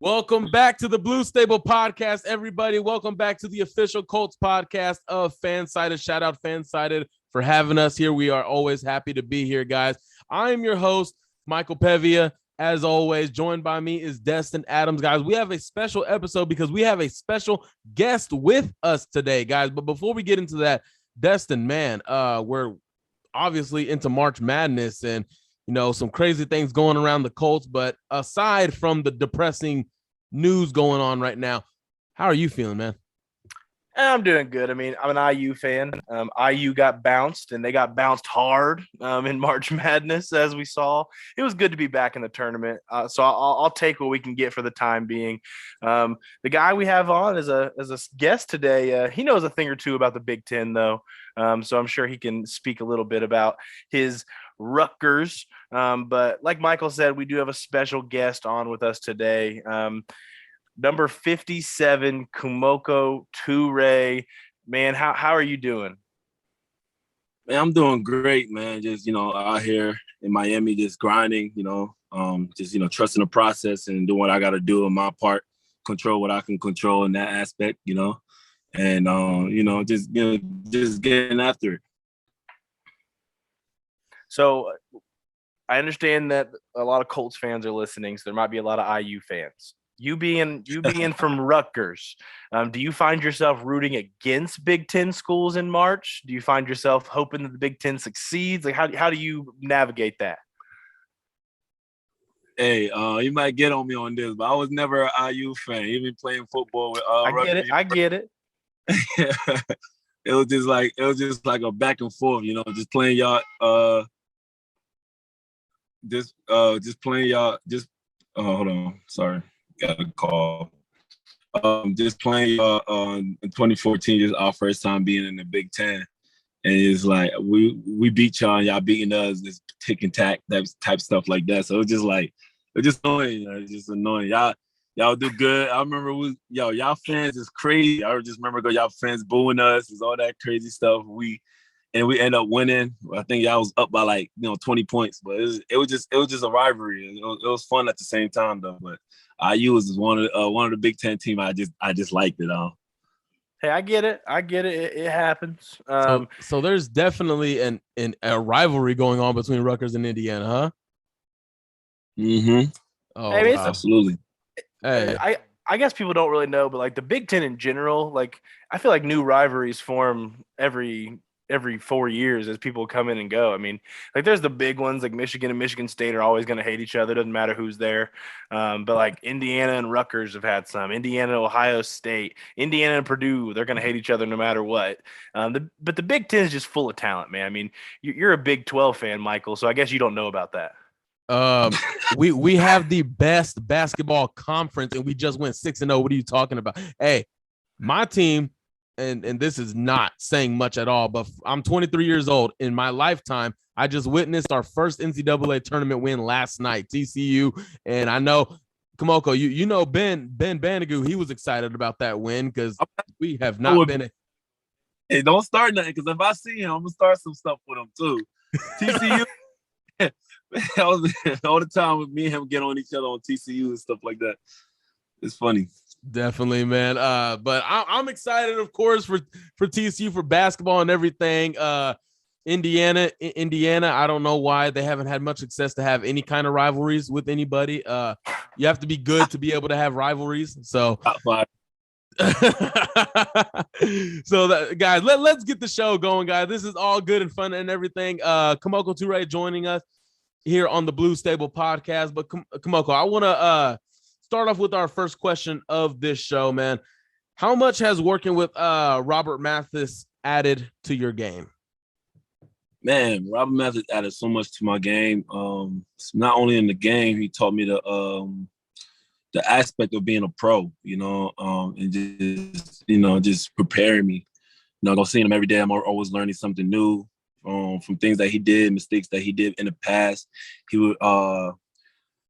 Welcome back to the Blue Stable Podcast, everybody. Welcome back to the official Colts podcast of Fansided. Shout out Fansided for having us here. We are always happy to be here, guys. I am your host, Michael Pevia. As always, joined by me is Destin Adams, guys. We have a special episode because we have a special guest with us today, guys. But before we get into that, Destin, man, we're obviously into March Madness and some crazy things going around the Colts. But aside from the depressing news going on right now, how are you feeling, man? I'm doing good. I mean, I'm an IU fan. IU got bounced, and they got bounced hard in March Madness, as we saw. It was good to be back in the tournament. So I'll take what we can get for the time being. The guy we have on as a guest today, he knows a thing or two about the Big Ten, though. So I'm sure he can speak a little bit about his Rutgers. But like Michael said, we do have a special guest on with us today. Number 57, Kemoko Turay. Man, how are you doing? Man, I'm doing great, man. Just, out here in Miami, just grinding, trusting the process and doing what I got to do in my part, control what I can control in that aspect, and, just getting after it. So I understand that a lot of Colts fans are listening, so there might be a lot of IU fans. You being from Rutgers, do you find yourself rooting against Big Ten schools in March? Do you find yourself hoping that the Big Ten succeeds? Like, how do you navigate that? Hey, you might get on me on this, but I was never an IU fan. Even playing football with Rutgers. I get it. It was just like a back and forth, just playing y'all. Hold on, sorry. Got a call. Just playing in 2014, just our first time being in the Big Ten, and it's like we beat y'all, and y'all beating us, this tick and tack type stuff like that. So it was just annoying. It's just annoying. Y'all do good. I remember y'all fans is crazy. I just remember y'all fans booing us. It's all that crazy stuff. We end up winning. I think y'all was up by 20 points, but it was just a rivalry. It was fun at the same time though. But IU was one of the Big Ten team. I just liked it all. Hey, I get it. It happens. So there's definitely a rivalry going on between Rutgers and Indiana, huh? Mm-hmm. Oh, I mean, absolutely. Hey, I guess people don't really know, but the Big Ten in general, I feel like new rivalries form every 4 years as people come in and go. I mean, there's the big ones like Michigan and Michigan State are always going to hate each other. Doesn't matter who's there. But Indiana and Rutgers have had some. Indiana, Ohio State, Indiana and Purdue, they're going to hate each other no matter what. But the Big Ten is just full of talent, man. I mean, you're a Big 12 fan, Michael, so I guess you don't know about that. We have the best basketball conference, and we just went 6-0. What are you talking about? Hey, my team. And this is not saying much at all, but I'm 23 years old. In my lifetime, I just witnessed our first NCAA tournament win last night, TCU. And I know, Kemoko, you know Ben Banigou, he was excited about that win because we have not been. Hey, don't start nothing because if I see him, I'm going to start some stuff with him too. TCU, all the time with me and him get on each other on TCU and stuff like that. It's funny. Definitely, man. But I'm excited, of course, for TCU for basketball and everything. Indiana, I don't know why they haven't had much success to have any kind of rivalries with anybody. You have to be good to be able to have rivalries. So, guys, let's get the show going, guys. This is all good and fun and everything. Kemoko Turay joining us here on the Blue Stable podcast. But Kemoko, I want to start off with our first question of this show, man. How much has working with Robert Mathis added to your game? Man, Robert Mathis added so much to my game. Not only in the game, he taught me the aspect of being a pro, and just preparing me. Seeing him every day, I'm always learning something new from things that he did, mistakes that he did in the past. He would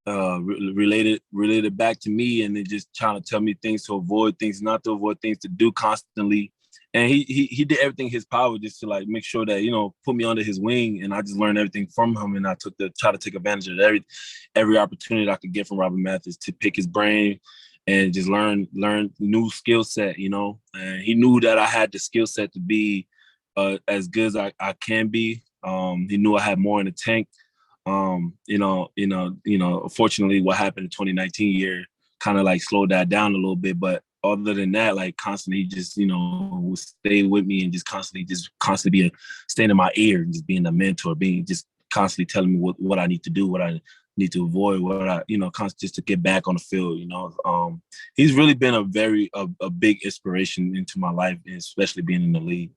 related back to me, and then just trying to tell me things to avoid, things not to avoid, things to do constantly. And he did everything in his power just to like make sure that, you know, put me under his wing, and I just learned everything from him. And I try to take advantage of every opportunity I could get from Robert Mathis to pick his brain and just learn new skill set, you know. And he knew that I had the skill set to be as good as I can be. He knew I had more in the tank. Unfortunately, what happened in 2019 year kind of like slowed that down a little bit. But other than that, like constantly just, you know, would stay with me and just constantly staying in my ear and just being a mentor, being just constantly telling me what I need to do, what I need to avoid, what I, you know, just to get back on the field, you know. He's really been a big inspiration into my life, especially being in the league.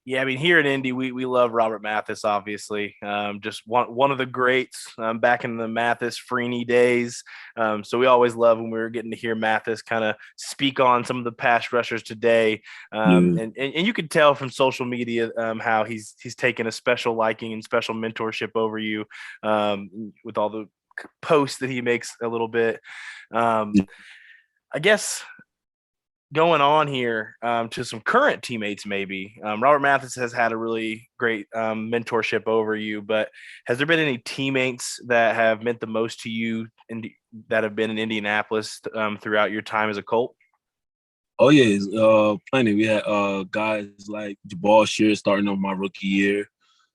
Yeah, I mean, here in Indy, we love Robert Mathis, obviously. Just one of the greats back in the Mathis Freeney days. So we always love when we were getting to hear Mathis kind of speak on some of the pass rushers today. And you could tell from social media how he's taken a special liking and special mentorship over you with all the posts that he makes a little bit. I guess going on here to some current teammates, maybe. Robert Mathis has had a really great mentorship over you, but has there been any teammates that have meant the most to you that have been in Indianapolis throughout your time as a Colt? Oh, yeah, plenty. We had guys like Jabal Shear starting off my rookie year,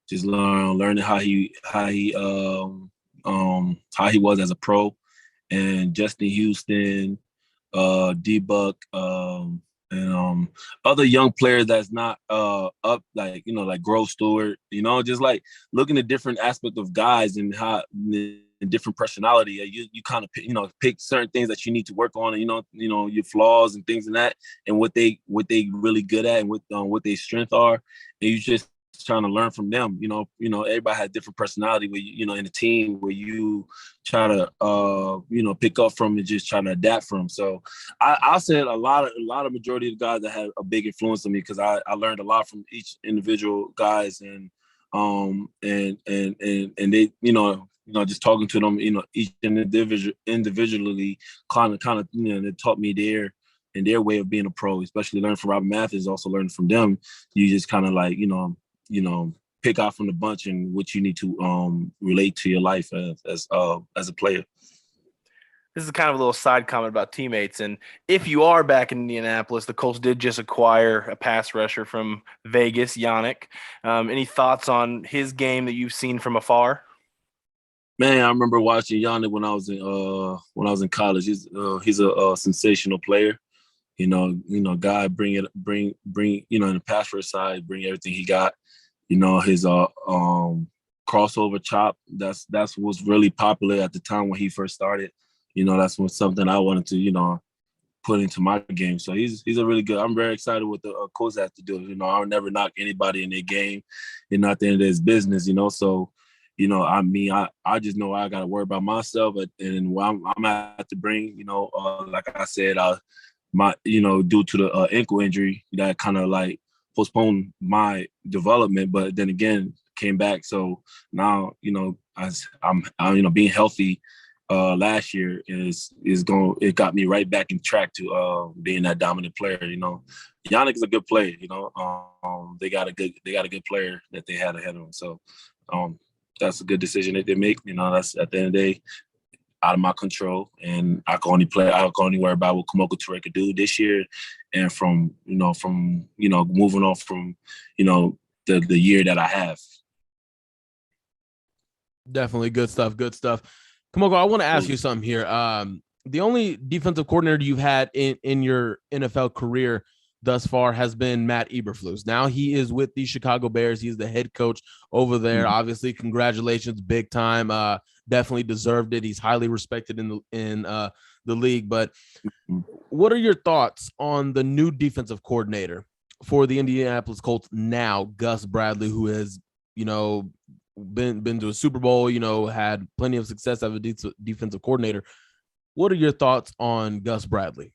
just learning how he was as a pro, and Justin Houston, D-Buck, and other young players that's not up, like, you know, like Grove Stewart, you know, just like looking at different aspects of guys and how and different personality. You kind of pick certain things that you need to work on, and you know your flaws and things and that, and what they really good at, and what their strengths are, and you just trying to learn from them. You know, everybody has different personality where in a team where you try to pick up from and just try to adapt from. So I said a lot of majority of the guys that had a big influence on me, because I learned a lot from each individual guys, and they just talking to them, each individually kind of they taught me their way of being a pro, especially learning from Robert Mathis, also learning from them. You just kind of like pick out from the bunch and what you need to relate to your life as a player. This is kind of a little side comment about teammates. And if you are back in Indianapolis, the Colts did just acquire a pass rusher from Vegas, Yannick. Any thoughts on his game that you've seen from afar? Man, I remember watching Yannick when I was in college. He's a sensational player. Guy bring in the pass rush side, bring everything he got. His crossover chop, that's what's really popular at the time when he first started. That's something I wanted to, put into my game. So he's a really good. I'm very excited what the Colts have to do. I'll never knock anybody in their game. At the end of this business, So, I just know I got to worry about myself, and what I'm have to bring. Like I said, due to the ankle injury, that kind of like postponed my development, but then again came back. So now, I'm being healthy last year it got me right back in track to being that dominant player. Yannick is a good player. They got a good player that they had ahead of them. So that's a good decision that they make. That's at the end of the day out of my control, and I can only worry about what Kemoko Turay could do this year, and from moving on from the year that I have. Definitely good stuff. Kemoko, I want to ask you something here. The only defensive coordinator you've had in your NFL career thus far has been Matt Eberflus. Now he is with the Chicago Bears. He's the head coach over there. Mm-hmm. Obviously, congratulations, big time. Definitely deserved it. He's highly respected in the league. But what are your thoughts on the new defensive coordinator for the Indianapolis Colts now, Gus Bradley, who has been to a Super Bowl, had plenty of success as a defensive coordinator? What are your thoughts on Gus Bradley?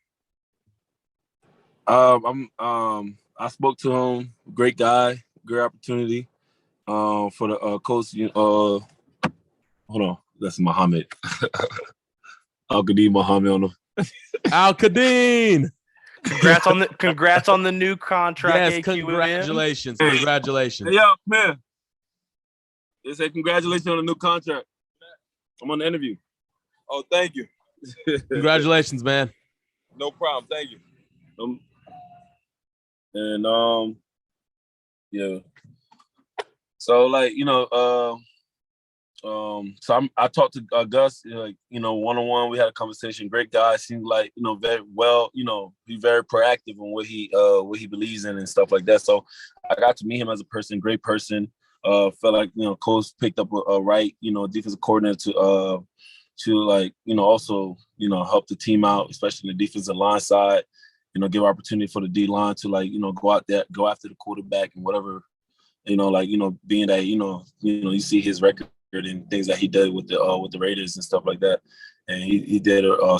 I spoke to him. Great guy, great opportunity. For the Colts. Hold on, that's Muhammad. Al-Qadim Muhammad on him. Al-Qadim. Congrats on the new contract. Yes, congratulations. Hey. Congratulations. Hey, yo, man. They say congratulations on the new contract. I'm on the interview. Oh, thank you. Congratulations, man. No problem. Thank you. Yeah. So like, I talked to Gus, like, one-on-one. We had a conversation. Great guy. Seemed like, very well, be very proactive on what he believes in and stuff like that. So I got to meet him as a person, great person. Felt like, Coach picked up a right, defensive coordinator to like, also, help the team out, especially in the defensive line side, give opportunity for the D line to like, go out there, go after the quarterback and whatever, being that, you see his record and things that he did with the Raiders and stuff like that. And he did a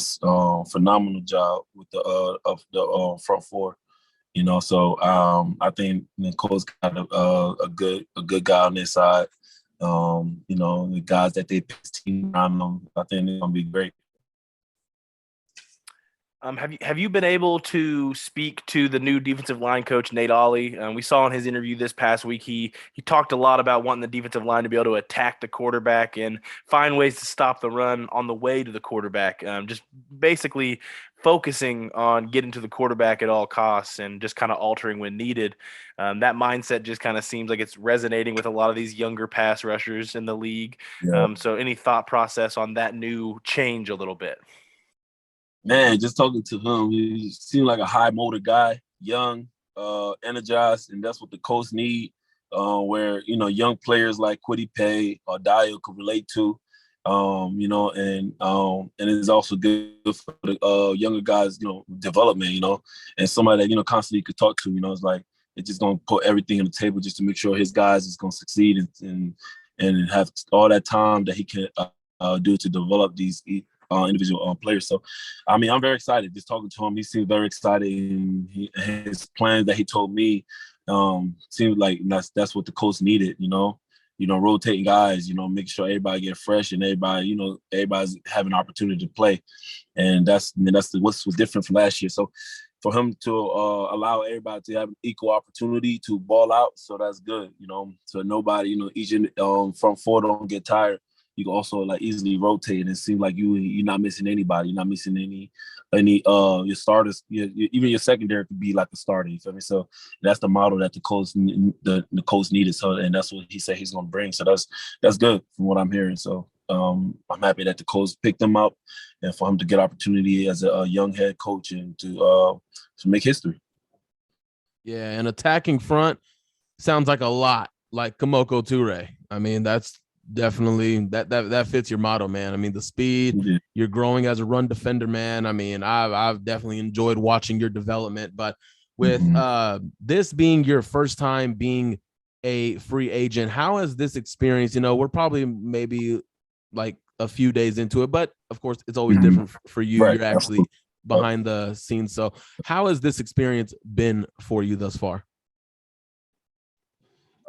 phenomenal job with the front four. So I think Cole's got a good guy on this side. The guys that they pick team around them, I think they're gonna be great. Have you been able to speak to the new defensive line coach, Nate Ollie? We saw in his interview this past week, he talked a lot about wanting the defensive line to be able to attack the quarterback and find ways to stop the run on the way to the quarterback. Just basically focusing on getting to the quarterback at all costs and just kind of altering when needed. That mindset just kind of seems like it's resonating with a lot of these younger pass rushers in the league. Yeah. So any thought process on that new change a little bit? Man, just talking to him, he seemed like a high motor guy, young, energized, and that's what the Colts need. Where young players like Kwity Paye or Dio could relate to, and it's also good for the younger guys, development, and somebody that constantly could talk to. It's like it's just gonna put everything on the table just to make sure his guys is gonna succeed and have all that time that he can do to develop these individual players. So, I mean, I'm very excited just talking to him. He seemed very excited, and his plans that he told me seemed like that's what the Colts needed. Rotating guys. Making sure everybody get fresh and everybody's having an opportunity to play, and that's what's different from last year. So, for him to allow everybody to have an equal opportunity to ball out, so that's good. So nobody, each front four don't get tired. You can also like easily rotate, and it seems like you're not missing anybody. You're not missing any your starters. Even your secondary could be like a starter. You feel me? So that's the model that the Colts needed. So, and that's what he said he's going to bring. So that's good from what I'm hearing. So I'm happy that the Colts picked him up, and for him to get opportunity as a young head coach and to make history. Yeah, and attacking front sounds like a lot like Kemoko Turay. I mean, that's definitely that fits your motto, man. I mean, the speed, you're growing as a run defender, man. I mean, I've definitely enjoyed watching your development, but with this being your first time being a free agent, how has this experience, we're probably maybe like a few days into it, but of course it's always different for you. Right. You're actually behind the scenes. So how has this experience been for you thus far?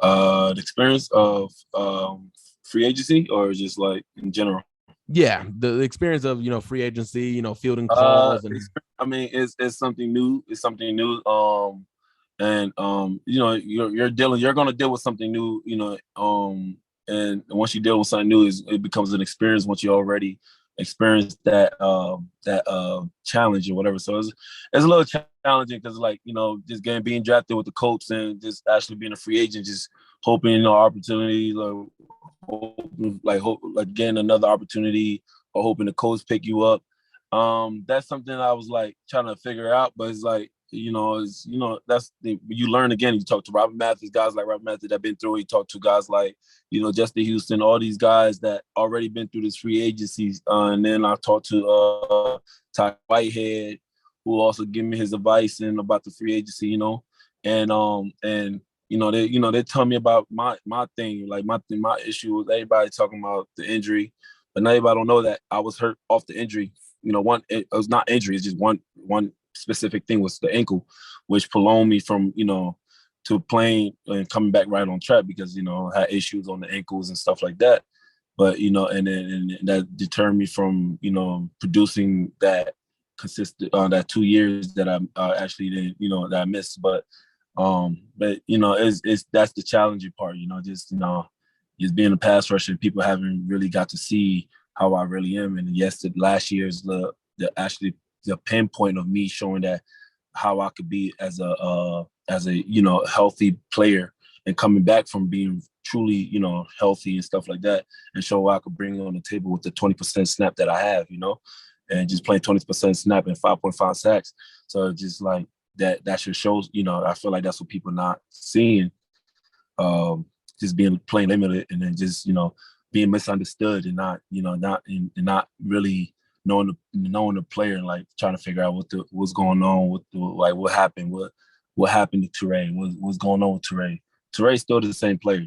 The experience of free agency, or just like in general? Yeah, the experience of free agency, fielding calls, and I mean, it's something new. It's something new. You're gonna deal with something new. And once you deal with something new, it becomes an experience once you already experienced that challenge or whatever. So it's a little challenging because just being drafted with the Colts and just actually being a free agent, just hoping opportunity, like getting another opportunity or hoping the Colts pick you up. That's something I was like trying to figure out, but it's like that's you learn again. You talk to Robert Mathis, guys like Robert Mathis that have been through it. You talk to guys like Justin Houston, all these guys that already been through this free agency. And then I talked to Ty Whitehead, who also gave me his advice and about the free agency. They tell me about my thing. Like my issue was everybody talking about the injury, but now everybody don't know that I was hurt off the injury. It was not injury. It's just one specific thing was the ankle, which prolonged me from to playing and coming back right on track because I had issues on the ankles and stuff like that. But and that deterred me from producing that consistent on that 2 years that I actually didn't, that I missed. But it's that's the challenging part, just being a pass rusher. People haven't really got to see how I really am. And yes, last year's the pinpoint of me showing that how I could be as a healthy player and coming back from being truly, healthy and stuff like that, and show what I could bring on the table with the 20% snap that I have, and just playing 20% snap and 5.5 sacks. So just like that should show, I feel like that's what people not seeing, just being playing limited and then just, being misunderstood and not really knowing the player and like trying to figure out what's going on what happened, what happened to Turay, what's going on with Turay. Turay's still the same player,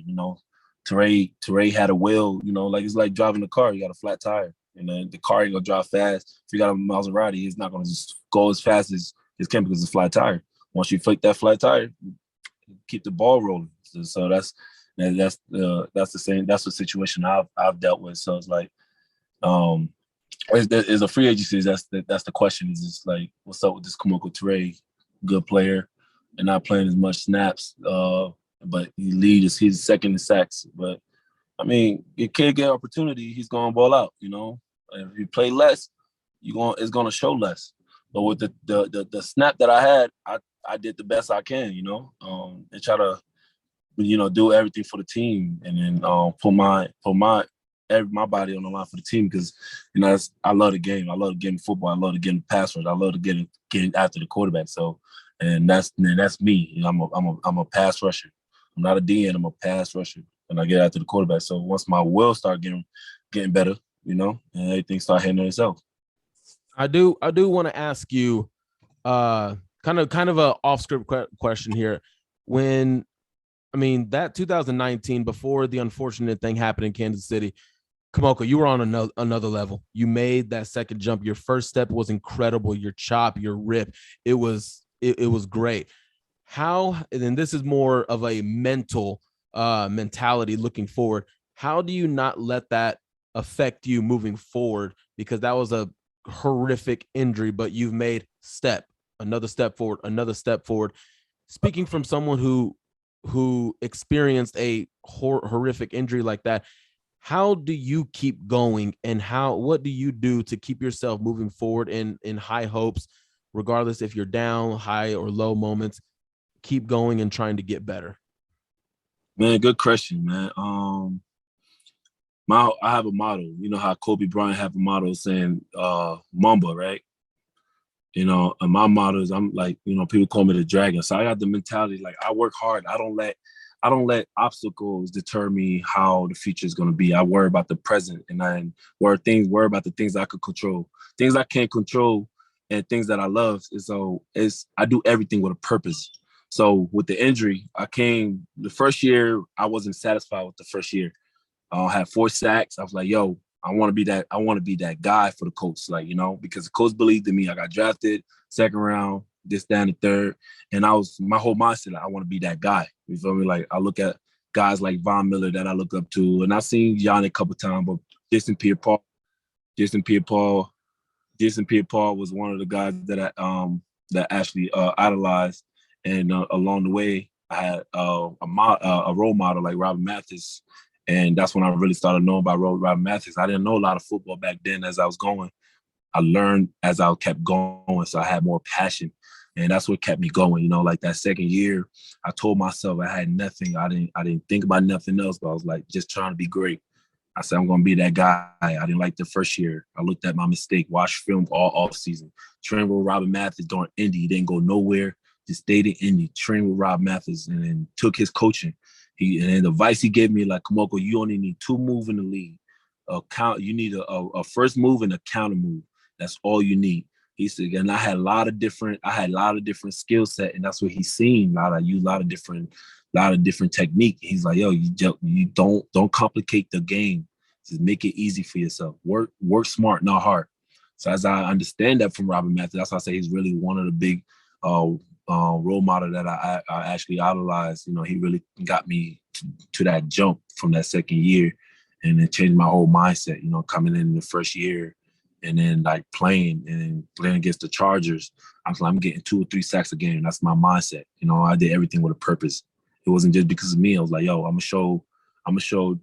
Turay had a will, like it's like driving a car. You got a flat tire, and then the car ain't gonna drive fast. If you got a Maserati, it's not gonna just go as fast as it can because it's a flat tire. Once you flick that flat tire, keep the ball rolling. So that's the same. That's the situation I've dealt with. So it's like, as a free agency, that's the question. Is just like, what's up with this Kemoko Turay, good player, and not playing as much snaps. But he's second in sacks. But I mean, your kid get opportunity, he's gonna ball out. If you play less, it's gonna show less. But with the snap that I had, I did the best I can. And try to do everything for the team, and then put my body on the line for the team because I love the game. I love the game of football. I love the game of pass rush. I love to get after the quarterback. So, and that's me. I'm a pass rusher. I'm not a DN. I'm a pass rusher, and I get after the quarterback. So once my will start getting better, and everything start handling itself. I do want to ask you, kind of a off script question here. That 2019, before the unfortunate thing happened in Kansas City, Kemoko, you were on another level. You made that second jump. Your first step was incredible. Your chop, your rip, it was great. How, and this is more of a mental mentality looking forward. How do you not let that affect you moving forward? Because that was a horrific injury, but you've made another step forward. Speaking from someone who experienced a horrific injury like that, how do you keep going, and what do you do to keep yourself moving forward in high hopes, regardless if you're down, high or low moments, keep going and trying to get better? Man, good question, man. I have a motto. You know how Kobe Bryant have a motto saying Mamba, right? And my motto is, I'm like, people call me the dragon. So I got the mentality, like, I work hard. I don't let obstacles deter me how the future is going to be. I worry about the present, and I worry about the things I could control. Things I can't control and things that I love. I do everything with a purpose. So with the injury, the first year, I wasn't satisfied with the first year. I had 4 sacks. I was like, yo, I want to be that guy for the Colts, because the Colts believed in me. I got drafted second round, this, that, and the third. And my whole mindset, I want to be that guy. You feel me? Like, I look at guys like Von Miller that I look up to, and I've seen Yannick a couple times, but Jason Pierre-Paul was one of the guys that I actually idolized. And along the way, I had a role model like Robert Mathis. And that's when I really started knowing about Robert Mathis. I didn't know a lot of football back then as I was going. I learned as I kept going, so I had more passion. And that's what kept me going. Like that second year, I told myself I had nothing. I didn't think about nothing else, but I was like just trying to be great. I said, I'm going to be that guy. I didn't like the first year. I looked at my mistake, watched film all off season. Trained with Robert Mathis during Indy. He didn't go nowhere. Just stayed in Indy, trained with Rob Mathis, and then took his coaching. And the advice he gave me, like, Kemoko, you only need 2 moves in the league. You need a first move and a counter move. That's all you need. He said, and I had a lot of different skill set, and that's what he's seen. I use a lot of different technique. He's like, yo, you don't complicate the game. Just make it easy for yourself. Work smart, not hard. So as I understand that from Robert Mathis, that's why I say he's really one of the big role model that I actually idolized. He really got me to that jump from that second year, and it changed my whole mindset. Coming in the first year, and then like playing against the Chargers, I was like, I'm getting 2 or 3 sacks a game. That's my mindset. You know, I did everything with a purpose. It wasn't just because of me. I was like, yo, I'm gonna show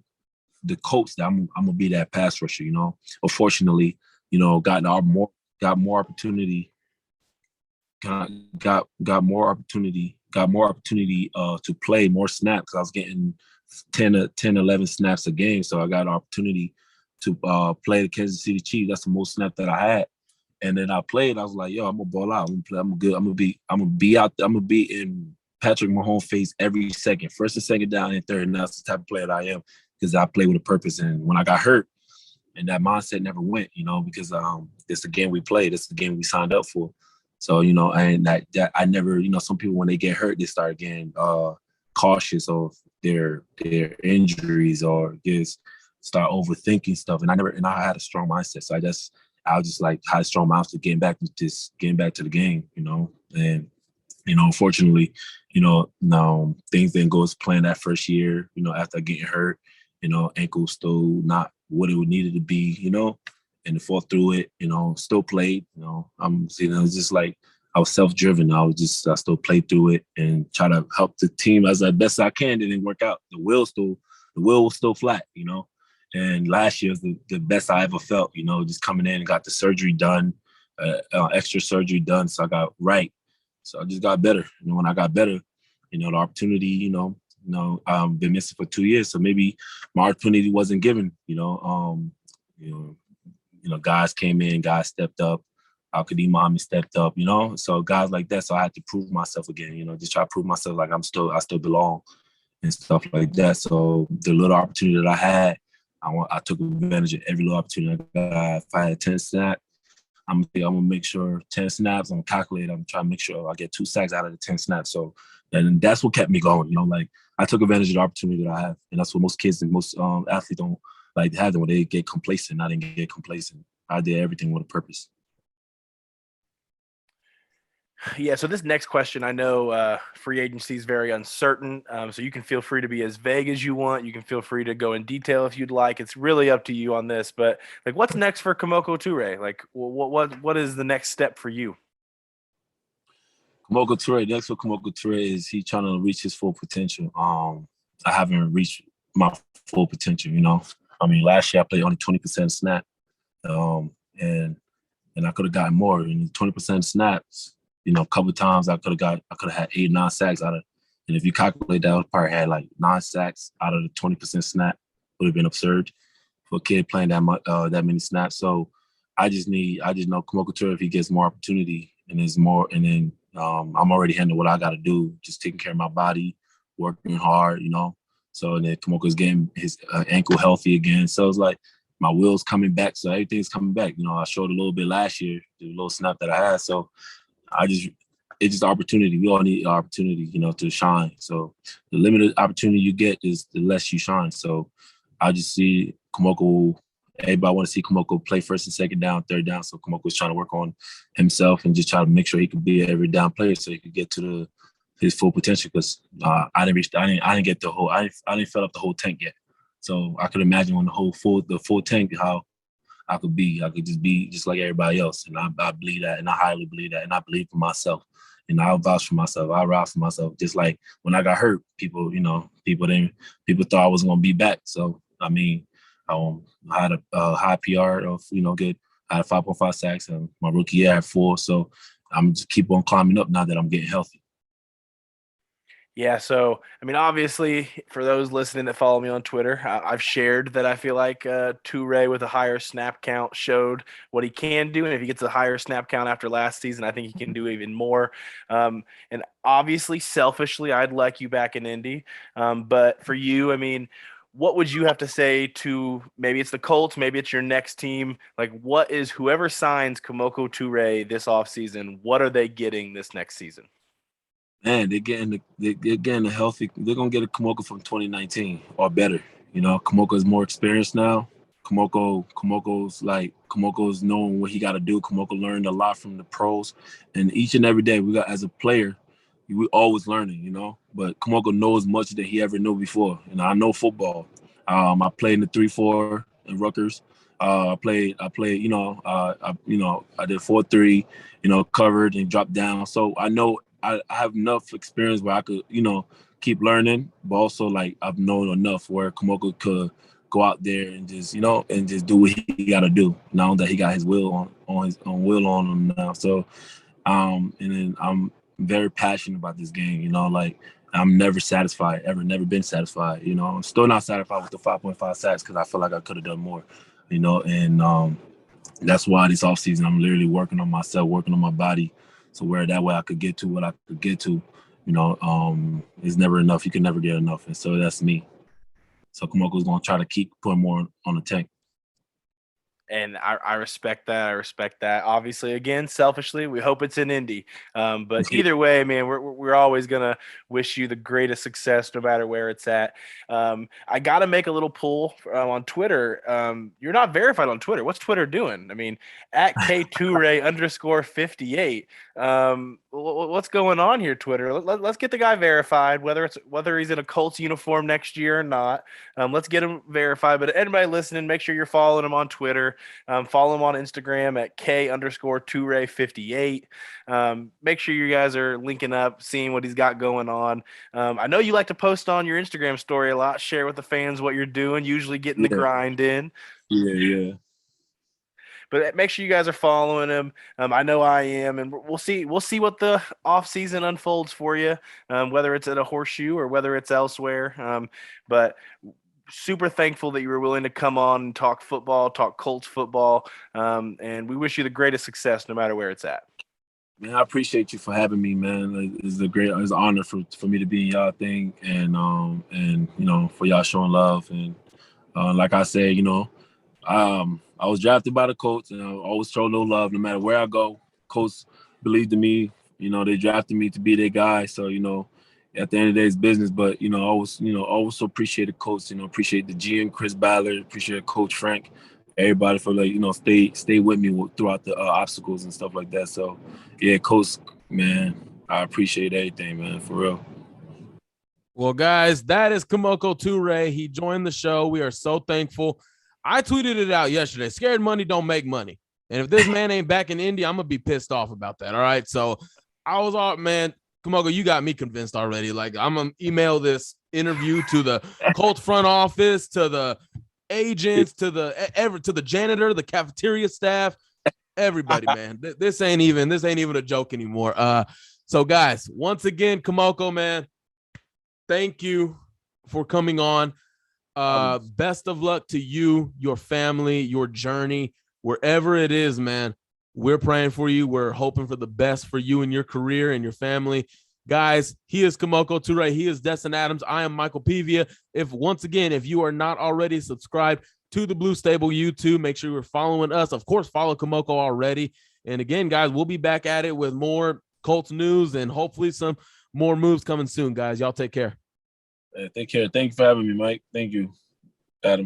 the Colts that I'm gonna be that pass rusher. You know, unfortunately, you know, got more opportunity. Got more opportunity to play more snaps. I was getting 10, 11 snaps a game. So I got an opportunity to play the Kansas City Chiefs. That's the most snap that I had. And then I played. I was like, yo, I'm gonna ball out. I'm gonna play. I'm gonna be out. I'm gonna be in Patrick Mahomes' face every second, first and second down and third. And that's the type of player that I am because I play with a purpose. And when I got hurt, and that mindset never went, you know, because it's the game we played. It's the game we signed up for. So, you know, and that I never, you know, some people when they get hurt, they start getting cautious of their injuries or just start overthinking stuff. And I had a strong mindset. So I was just like had a strong mindset getting back to the game, you know. And, you know, unfortunately, you know, now things didn't go as planned that first year, you know, after getting hurt, you know, ankle still not what it needed to be, you know. And fought through it, you know, still played, you know. It's just like I was self-driven. I still played through it and try to help the team as best I can. It didn't work out. The wheel was still flat, you know. And last year was the best I ever felt, you know, just coming in and got the surgery done, extra surgery done. So I got right. So I just got better. You know, when I got better, you know, the opportunity, you know, been missing for 2 years. So maybe my opportunity wasn't given, you know, guys came in, guys stepped up. Al-Qadim Muhammad stepped up, you know. So guys like that. So I had to prove myself again, you know, just try to prove myself like I still belong and stuff like that. So the little opportunity that I had, I took advantage of every little opportunity I got. If I had 10 snaps, I'm gonna make sure 10 snaps. I'm gonna calculate. I'm trying to make sure I get 2 sacks out of the 10 snaps. So and that's what kept me going. You know, like I took advantage of the opportunity that I have, and that's what most kids and most athletes don't like have them when they get complacent. I didn't get complacent. I did everything with a purpose. Yeah, so this next question, I know free agency is very uncertain, so you can feel free to be as vague as you want. You can feel free to go in detail if you'd like. It's really up to you on this. But like, what's next for Kemoko Turay? Like, what is the next step for you? Kemoko Turay, next for Kemoko Turay is he trying to reach his full potential. I haven't reached my full potential, you know. I mean, last year I played only 20% snap, and I could have gotten more. And 20% snaps, you know, a couple of times I could have had 8 or 9 sacks out of. And if you calculate that, I probably had like 9 sacks out of the 20% snap. Would have been absurd for a kid playing that many snaps. So I just know Kemoko Turay, if he gets more opportunity and there's more, and then I'm already handling what I got to do, just taking care of my body, working hard, you know. So then Kemoko's getting his ankle healthy again. So it's like my wheel's coming back. So everything's coming back. You know, I showed a little bit last year, the little snap that I had. So it's just opportunity. We all need opportunity, you know, to shine. So the limited opportunity you get is the less you shine. So I just see Kemoko. Everybody want to see Kemoko play first and second down, third down. So Kemoko's trying to work on himself and just try to make sure he could be an every down player so he could get to his full potential. Because I didn't fill up the whole tank yet. So I could imagine when the full tank, how I could just be just like everybody else. And I believe that, and I highly believe that, and I believe for myself. And I'll vouch for myself. I'll rouse for myself. Just like when I got hurt, people thought I wasn't gonna be back. So I mean, I had a high PR of, you know, good. I had 5.5 sacks, and my rookie year I had 4. So I'm just keep on climbing up now that I'm getting healthy. Yeah, so, I mean, obviously, for those listening that follow me on Twitter, I've shared that I feel like Turay with a higher snap count showed what he can do. And if he gets a higher snap count after last season, I think he can do even more. And obviously, selfishly, I'd like you back in Indy. But for you, I mean, what would you have to say to, maybe it's the Colts, maybe it's your next team? Like, what is whoever signs Kemoko Turay this offseason, what are they getting this next season? Man, they're getting a healthy. They're gonna get a Kemoko from 2019 or better. You know, Kemoko's more experienced now. Kemoko's knowing what he got to do. Kemoko learned a lot from the pros, and each and every day as a player, we always learning. You know, but Kemoko knows much than he ever knew before. And I know football. I played in the 3-4 in Rutgers. I played, I did 4-3, covered and dropped down. So I know I have enough experience where I could, keep learning, but also like I've known enough where Kemoko could go out there and just, and just do what he got to do. Now that he got his will on him now. So, and then I'm very passionate about this game. Like I'm never satisfied, never been satisfied. I'm still not satisfied with the 5.5 sacks because I feel like I could have done more. And that's why this offseason I'm literally working on myself, working on my body, so where that way I could get to what I could get to. It's never enough. You can never get enough, and so that's me. So Kemoko's gonna try to keep putting more on the tank. And I respect that. I respect that. Obviously, again, selfishly, we hope it's in Indy. But either way, man, we're always gonna wish you the greatest success, no matter where it's at. I gotta make a little poll on Twitter. You're not verified on Twitter. What's Twitter doing? I mean, at @Turay_58. What's going on here, Twitter? Let's get the guy verified, whether he's in a Colts uniform next year or not. Let's get him verified. But anybody listening, make sure you're following him on Twitter. Follow him on Instagram at K_Turay58. Make sure you guys are linking up, seeing what he's got going on. I know you like to post on your Instagram story a lot, share with the fans what you're doing, usually getting the grind in. Yeah. But make sure you guys are following him. I know I am, and we'll see what the offseason unfolds for you, whether it's at a Horseshoe or whether it's elsewhere. But super thankful that you were willing to come on and talk football, talk Colts football, and we wish you the greatest success no matter where it's at. Man, I appreciate you for having me, man. It's an honor for me to be in y'all thing, and for y'all showing love. And like I said, I was drafted by the Colts, and I always show no love no matter where I go. Colts believed in me. They drafted me to be their guy. So at the end of the day, it's business. But I always appreciate the Colts. Appreciate the GM Chris Ballard, appreciate Coach Frank, everybody for stay with me throughout the obstacles and stuff like that. So yeah, Coach, man, I appreciate everything, man, for real. Well, guys, that is Kemoko Turay. He joined the show. We are so thankful. I tweeted it out yesterday. Scared money don't make money. And if this man ain't back in Indy, I'm going to be pissed off about that. All right. So I was all, man, Kemoko, you got me convinced already. Like, I'm going to email this interview to the Colts front office, to the agents, to the janitor, the cafeteria staff, everybody, man. This ain't even a joke anymore. So guys, once again, Kemoko, man, thank you for coming on. Best of luck to you, your family, your journey, wherever it is, man. We're praying for you. We're hoping for the best for you and your career and your family. Guys, he is Kemoko Turay. He is Destin Adams. I am Michael Pevia. If you are not already subscribed to the Blue Stable YouTube, make sure you're following us. Of course, follow Kemoko already. And again, guys, we'll be back at it with more Colts news and hopefully some more moves coming soon, guys. Y'all take care. Take care. Thank you for having me, Mike. Thank you, Adam.